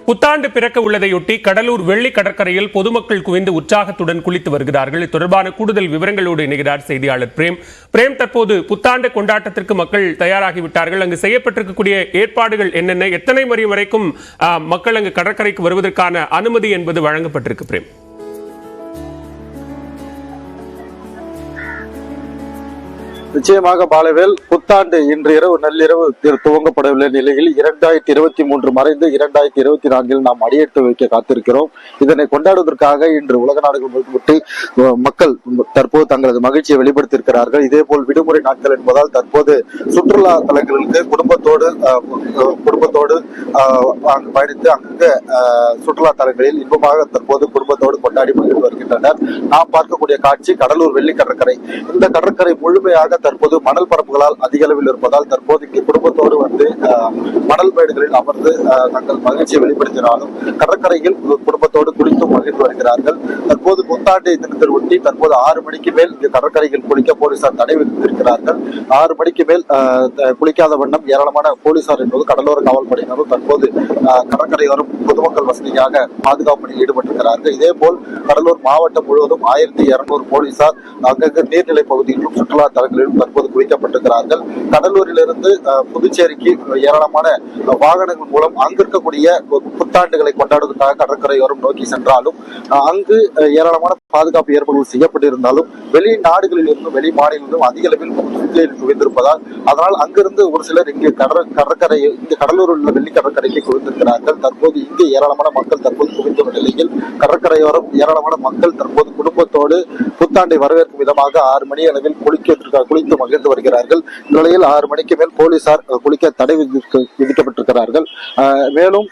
புத்தாண்டு பிறக்க உள்ளதையொட்டி கடலூர் வெள்ளி கடற்கரையில் பொதுமக்கள் குவிந்து உற்சாகத்துடன் குளித்து வருகிறார்கள். தொடர்பான கூடுதல் விவரங்களோடு இணைகிறார் செய்தியாளர் பிரேம். தற்போது புத்தாண்டு கொண்டாட்டத்திற்கு மக்கள் தயாராகிவிட்டார்கள். அங்கு செய்யப்பட்டிருக்கக்கூடிய ஏற்பாடுகள் என்னென்ன, எத்தனை மணி வரைக்கும் மக்கள் அங்கு கடற்கரைக்கு வருவதற்கான அனுமதி என்பது வழங்கப்பட்டிருக்கு? பிரேம், நிச்சயமாக பாலவேல், புத்தாண்டு இன்று இரவு நள்ளிரவு துவங்கப்படவில்லை நிலையில் 2023 மறைந்து 2024 நாம் அடியெடுத்து வைக்க காத்திருக்கிறோம். இதனை கொண்டாடுவதற்காக இன்று உலக நாடுகள் விட்டு மக்கள் தற்போது தங்களது மகிழ்ச்சியை வெளிப்படுத்தியிருக்கிறார்கள். இதே போல் விடுமுறை நாட்கள் என்பதால் தற்போது சுற்றுலா தலங்களுக்கு குடும்பத்தோடு அங்கு பயணித்து அங்கு சுற்றுலா தலங்களில் இன்பமாக தற்போது குடும்பத்தோடு கொண்டாடி மகிழ்ந்து வருகின்றனர். நாம் பார்க்கக்கூடிய காட்சி கடலூர் வெள்ளி கடற்கரை. இந்த கடற்கரை முழுமையாக தற்போது மணல் பரப்புகளால் அதிக அளவில் இருப்பதால் தற்போது இங்கே குடும்பத்தோடு வந்து மணல் மேடுகளில் அமர்ந்து தங்கள் மகிழ்ச்சியை வெளிப்படுத்தினாலும் கடற்கரையில் குடும்பத்தோடு குளித்து மகிழ்ந்து வருகிறார்கள். தற்போது புத்தாண்டை தினத்தை ஒட்டி தற்போது 6 மணிக்கு மேல் இங்கு கடற்கரையில் குளிக்க போலீசார் தடை விதித்திருக்கிறார்கள். 6 மணிக்கு மேல் குளிக்காத வண்ணம் ஏராளமான போலீசார் என்பது கடலோர காவல்படையினரும் தற்போது கடற்கரையோரம் பொதுமக்கள் வசதியாக பாதுகாப்பு பணியில் ஈடுபட்டிருக்கிறார்கள். இதே போல் கடலூர் மாவட்டம் முழுவதும் 1200 போலீசார் அங்கங்கு நீர்நிலை பகுதிகளிலும் சுற்றுலா தலங்களிலும் தற்போது குவிக்கப்பட்டிருக்கிறார்கள். கடலூரிலிருந்து புதுச்சேரிக்கு ஏராளமான வாகனங்கள் மூலம் அங்கு இருக்கக்கூடிய புத்தாண்டுகளை கொண்டாடுவதற்காக கடற்கரையோரம் நோக்கி சென்றாலும் அங்கு ஏராளமான பாதுகாப்பு ஏற்பாடுகள் செய்யப்பட்டிருந்தாலும் வெளிநாடுகளில் இருந்தும் வெளி மாநிலங்களிலும் அதிக அளவில் குவிந்திருப்பதால் அதனால் அங்கிருந்து ஒரு சிலர் இங்கு கடலூரில் உள்ள வெள்ளி கடற்கரைக்கு குவிந்திருக்கிறார்கள். தற்போது இங்கு ஏராளமான மக்கள் தற்போது குவிந்துள்ள நிலையில் கடற்கரையோரம் ஏராளமான மக்கள் தற்போது குடும்பத்தோடு புத்தாண்டை வரவேற்கும் விதமாக 6 மணி அளவில் குளித்து மகிழ்ந்து வருகிறார்கள். இந்த நிலையில் 6 மணிக்கு மேல் போலீசார் குளிக்க தடை விதிக்கப்பட்டிருக்கிறார்கள். மேலும்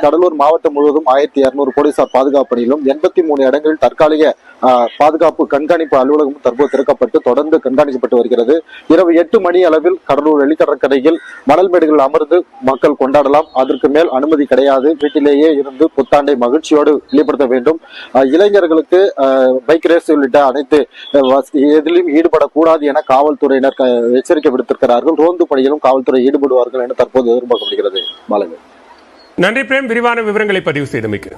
கடலூர் மாவட்டம் முழுவதும் 1200 போலீசார் பாதுகாப்பு பணியிலும் 83 இடங்களில் தற்காலிக பாதுகாப்பு கண்காணிப்பு அலுவலகம் தற்போது திறக்கப்பட்டு தொடர்ந்து கண்காணிக்கப்பட்டு வருகிறது. இரவு 8 மணி அளவில் கடலூர் வெள்ளிக்கடற்கரையில் மணல் மேடுகளில் அமர்ந்து மக்கள் கொண்டாடலாம். அதற்கு மேல் அனுமதி கிடையாது. வீட்டிலேயே இருந்து புத்தாண்டை மகிழ்ச்சியோடு வெளிப்படுத்த வேண்டும். இளைஞர்களுக்கு பைக் ரேஸ் உள்ளிட்ட அனைத்து எதிலும் ஈடுபடக்கூடாது என காவல்துறையினர் எச்சரிக்கை விடுத்திருக்கிறார்கள். ரோந்து பணியிலும் காவல்துறை ஈடுபடுவார்கள் என தற்போது எதிர்பார்க்கப்படுகிறது. நன்றி பிரேம், விரிவான விவரங்களை பதிவு செய்தமைக்கு.